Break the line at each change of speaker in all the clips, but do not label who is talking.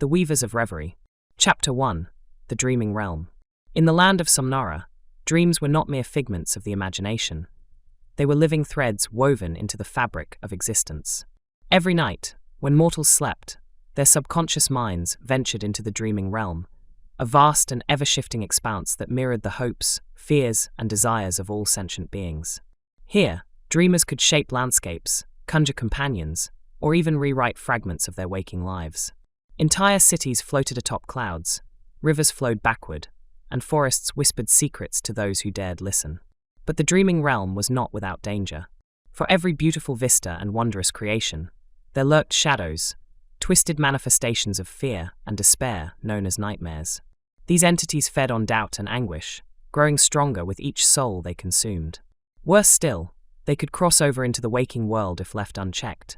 The Weavers of Reverie. Chapter 1. The Dreaming Realm. In the land of Somnara, dreams were not mere figments of the imagination. They were living threads woven into the fabric of existence. Every night, when mortals slept, their subconscious minds ventured into the dreaming realm, a vast and ever-shifting expanse that mirrored the hopes, fears, and desires of all sentient beings. Here, dreamers could shape landscapes, conjure companions, or even rewrite fragments of their waking lives. Entire cities floated atop clouds, rivers flowed backward, and forests whispered secrets to those who dared listen. But the dreaming realm was not without danger. For every beautiful vista and wondrous creation, there lurked shadows, twisted manifestations of fear and despair known as nightmares. These entities fed on doubt and anguish, growing stronger with each soul they consumed. Worse still, they could cross over into the waking world if left unchecked,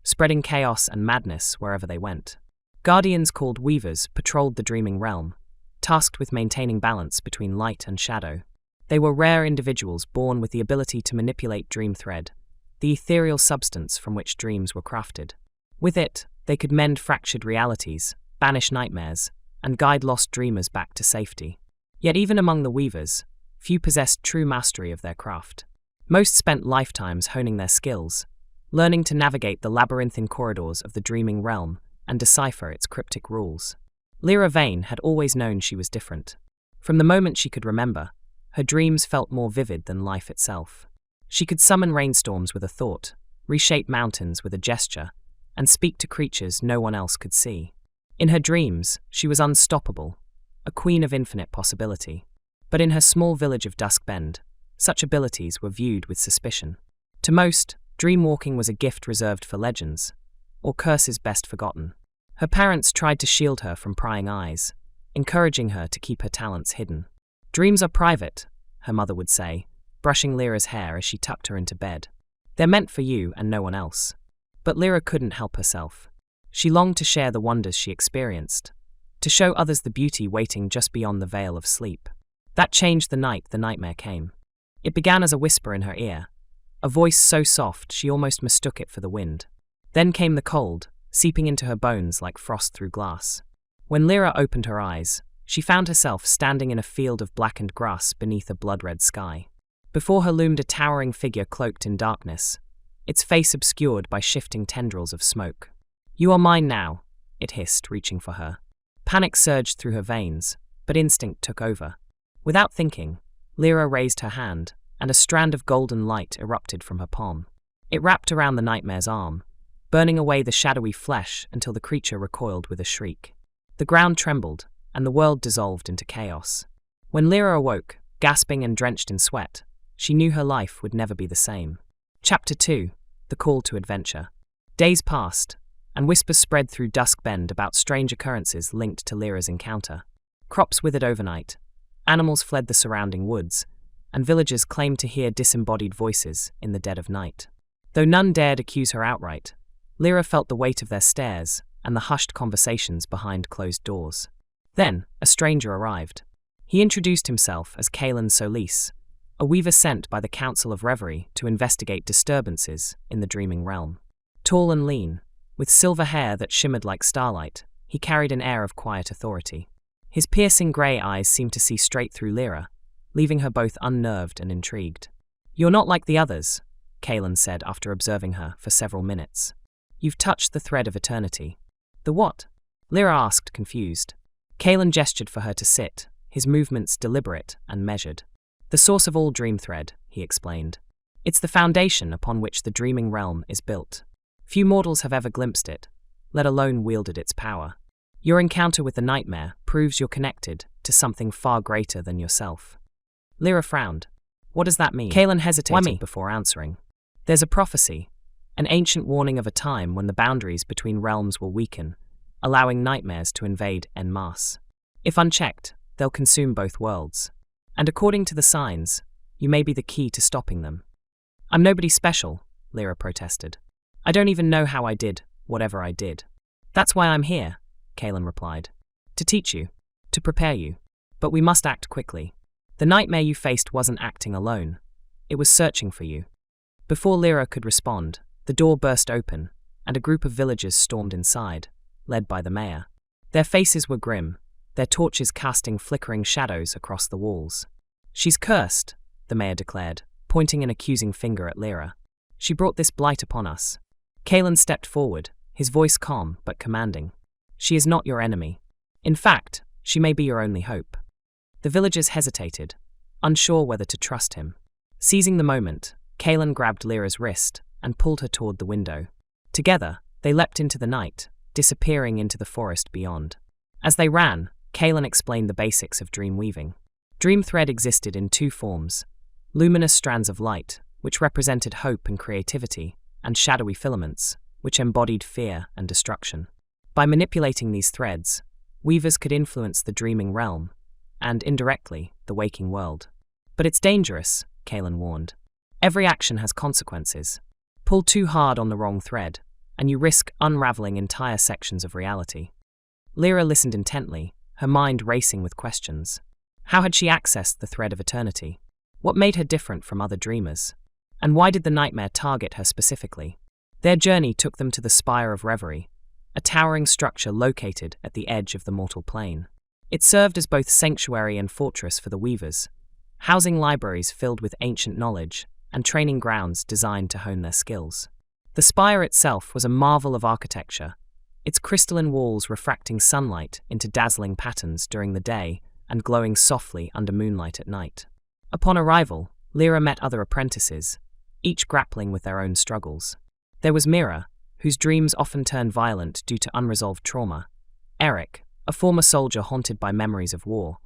spreading chaos and madness wherever they went. Guardians called Weavers patrolled the dreaming realm, tasked with maintaining balance between light and shadow. They were rare individuals born with the ability to manipulate dream thread, the ethereal substance from which dreams were crafted. With it, they could mend fractured realities, banish nightmares, and guide lost dreamers back to safety. Yet even among the Weavers, few possessed true mastery of their craft. Most spent lifetimes honing their skills, learning to navigate the labyrinthine corridors of the dreaming realm and decipher its cryptic rules. Lira Veyne had always known she was different. From the moment she could remember, her dreams felt more vivid than life itself. She could summon rainstorms with a thought, reshape mountains with a gesture, and speak to creatures no one else could see. In her dreams, she was unstoppable, a queen of infinite possibility. But in her small village of Dusk Bend, such abilities were viewed with suspicion. To most, dream-walking was a gift reserved for legends, or curses best forgotten. Her parents tried to shield her from prying eyes, encouraging her to keep her talents hidden. "Dreams are private," her mother would say, brushing Lyra's hair as she tucked her into bed. "They're meant for you and no one else." But Lira couldn't help herself. She longed to share the wonders she experienced, to show others the beauty waiting just beyond the veil of sleep. That changed the night the nightmare came. It began as a whisper in her ear, a voice so soft she almost mistook it for the wind. Then came the cold, seeping into her bones like frost through glass. When Lira opened her eyes, she found herself standing in a field of blackened grass beneath a blood-red sky. Before her loomed a towering figure cloaked in darkness, its face obscured by shifting tendrils of smoke. "You are mine now," it hissed, reaching for her. Panic surged through her veins, but instinct took over. Without thinking, Lira raised her hand, and a strand of golden light erupted from her palm. It wrapped around the nightmare's arm, burning away the shadowy flesh until the creature recoiled with a shriek. The ground trembled, and the world dissolved into chaos. When Lira awoke, gasping and drenched in sweat, she knew her life would never be the same. Chapter 2. The Call to Adventure. Days passed, and whispers spread through Dusk Bend about strange occurrences linked to Lyra's encounter. Crops withered overnight, animals fled the surrounding woods, and villagers claimed to hear disembodied voices in the dead of night. Though none dared accuse her outright, Lira felt the weight of their stares and the hushed conversations behind closed doors. Then, a stranger arrived. He introduced himself as Kaelan Solis, a weaver sent by the Council of Reverie to investigate disturbances in the dreaming realm. Tall and lean, with silver hair that shimmered like starlight, he carried an air of quiet authority. His piercing grey eyes seemed to see straight through Lira, leaving her both unnerved and intrigued. "You're not like the others," Kaelan said after observing her for several minutes. "You've touched the thread of eternity." "The what?" Lira asked, confused. Kaelan gestured for her to sit, his movements deliberate and measured. "The source of all dream thread," he explained. "It's the foundation upon which the dreaming realm is built. Few mortals have ever glimpsed it, let alone wielded its power. Your encounter with the nightmare proves you're connected to something far greater than yourself." Lira frowned. "What does that mean?" Kaelan hesitated before answering. "There's a prophecy, an ancient warning of a time when the boundaries between realms will weaken, allowing nightmares to invade en masse. If unchecked, they'll consume both worlds. And according to the signs, you may be the key to stopping them." "I'm nobody special," Lira protested. "I don't even know how I did whatever I did." "That's why I'm here," Kaelan replied. "To teach you, to prepare you. But we must act quickly. The nightmare you faced wasn't acting alone. It was searching for you." Before Lira could respond, the door burst open, and a group of villagers stormed inside, led by the mayor. Their faces were grim, their torches casting flickering shadows across the walls. "She's cursed," the mayor declared, pointing an accusing finger at Lira. "She brought this blight upon us." Kalen stepped forward, his voice calm but commanding. "She is not your enemy. In fact, she may be your only hope." The villagers hesitated, unsure whether to trust him. Seizing the moment, Kalen grabbed Lyra's wrist and pulled her toward the window. Together, they leapt into the night, disappearing into the forest beyond. As they ran, Kalen explained the basics of dream weaving. Dream thread existed in two forms: luminous strands of light, which represented hope and creativity, and shadowy filaments, which embodied fear and destruction. By manipulating these threads, weavers could influence the dreaming realm, and, indirectly, the waking world. "But it's dangerous," Kalen warned. "Every action has consequences. Pull too hard on the wrong thread, and you risk unraveling entire sections of reality." Lira listened intently, her mind racing with questions. How had she accessed the thread of eternity? What made her different from other dreamers? And why did the nightmare target her specifically? Their journey took them to the spire of Reverie, a towering structure located at the edge of the mortal plane. It served as both sanctuary and fortress for the weavers, housing libraries filled with ancient knowledge and training grounds designed to hone their skills. The spire itself was a marvel of architecture, its crystalline walls refracting sunlight into dazzling patterns during the day and glowing softly under moonlight at night. Upon arrival, Lira met other apprentices, each grappling with their own struggles. There was Mira, whose dreams often turned violent due to unresolved trauma; Eric, a former soldier haunted by memories of war;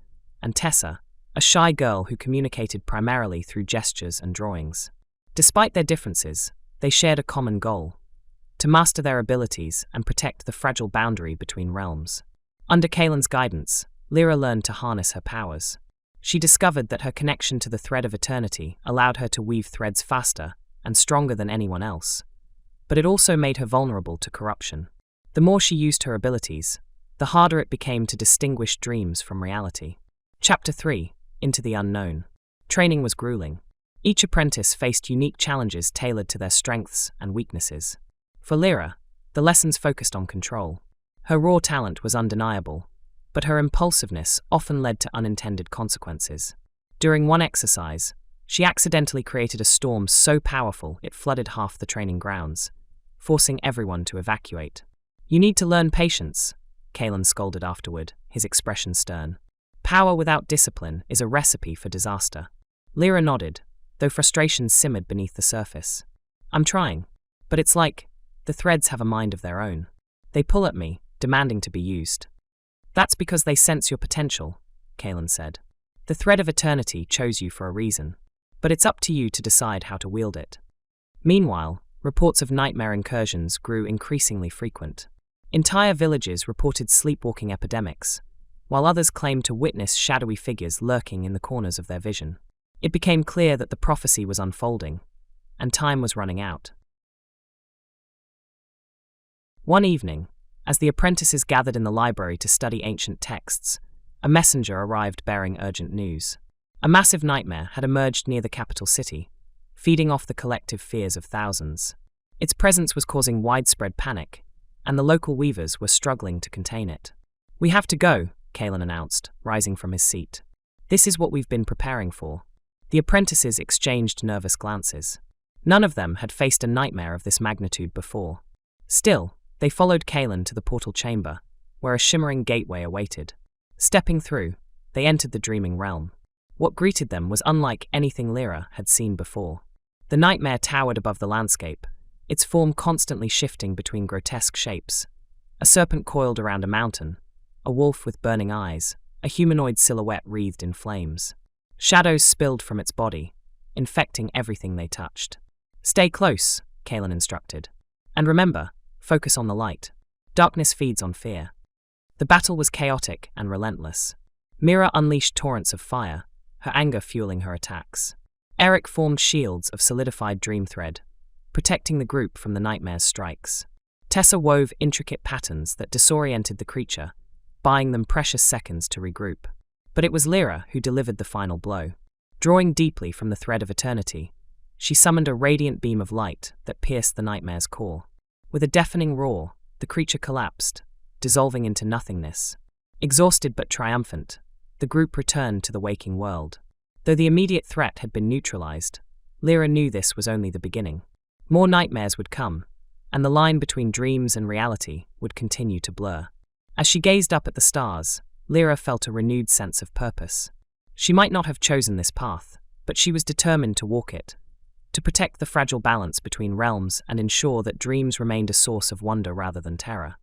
and Tessa, a shy girl who communicated primarily through gestures and drawings. Despite their differences, they shared a common goal: to master their abilities and protect the fragile boundary between realms. Under Kalen's guidance, Lira learned to harness her powers. She discovered that her connection to the thread of eternity allowed her to weave threads faster and stronger than anyone else. But it also made her vulnerable to corruption. The more she used her abilities, the harder it became to distinguish dreams from reality. Chapter 3: Into the Unknown. Training was grueling. Each apprentice faced unique challenges tailored to their strengths and weaknesses. For Lira, the lessons focused on control. Her raw talent was undeniable, but her impulsiveness often led to unintended consequences. During one exercise, she accidentally created a storm so powerful it flooded half the training grounds, forcing everyone to evacuate. "You need to learn patience," Kalen scolded afterward, his expression stern. "Power without discipline is a recipe for disaster." Lira nodded, though frustration simmered beneath the surface. "I'm trying, but it's like the threads have a mind of their own. They pull at me, demanding to be used." "That's because they sense your potential," Kalen said. "The thread of eternity chose you for a reason, but it's up to you to decide how to wield it." Meanwhile, reports of nightmare incursions grew increasingly frequent. Entire villages reported sleepwalking epidemics, while others claimed to witness shadowy figures lurking in the corners of their vision. It became clear that the prophecy was unfolding, and time was running out. One evening, as the apprentices gathered in the library to study ancient texts, a messenger arrived bearing urgent news. A massive nightmare had emerged near the capital city, feeding off the collective fears of thousands. Its presence was causing widespread panic, and the local weavers were struggling to contain it. "We have to go," Kalen announced, rising from his seat. "This is what we've been preparing for." The apprentices exchanged nervous glances. None of them had faced a nightmare of this magnitude before. Still, they followed Kalen to the portal chamber, where a shimmering gateway awaited. Stepping through, they entered the dreaming realm. What greeted them was unlike anything Lira had seen before. The nightmare towered above the landscape, its form constantly shifting between grotesque shapes. A serpent coiled around a mountain, a wolf with burning eyes, a humanoid silhouette wreathed in flames. Shadows spilled from its body, infecting everything they touched. "Stay close," Kalen instructed. "And remember, focus on the light. Darkness feeds on fear." The battle was chaotic and relentless. Mira unleashed torrents of fire, her anger fueling her attacks. Eric formed shields of solidified dream thread, protecting the group from the nightmare's strikes. Tessa wove intricate patterns that disoriented the creature, buying them precious seconds to regroup. But it was Lira who delivered the final blow. Drawing deeply from the thread of eternity, she summoned a radiant beam of light that pierced the nightmare's core. With a deafening roar, the creature collapsed, dissolving into nothingness. Exhausted but triumphant, the group returned to the waking world. Though the immediate threat had been neutralized, Lira knew this was only the beginning. More nightmares would come, and the line between dreams and reality would continue to blur. As she gazed up at the stars, Lira felt a renewed sense of purpose. She might not have chosen this path, but she was determined to walk it, to protect the fragile balance between realms and ensure that dreams remained a source of wonder rather than terror.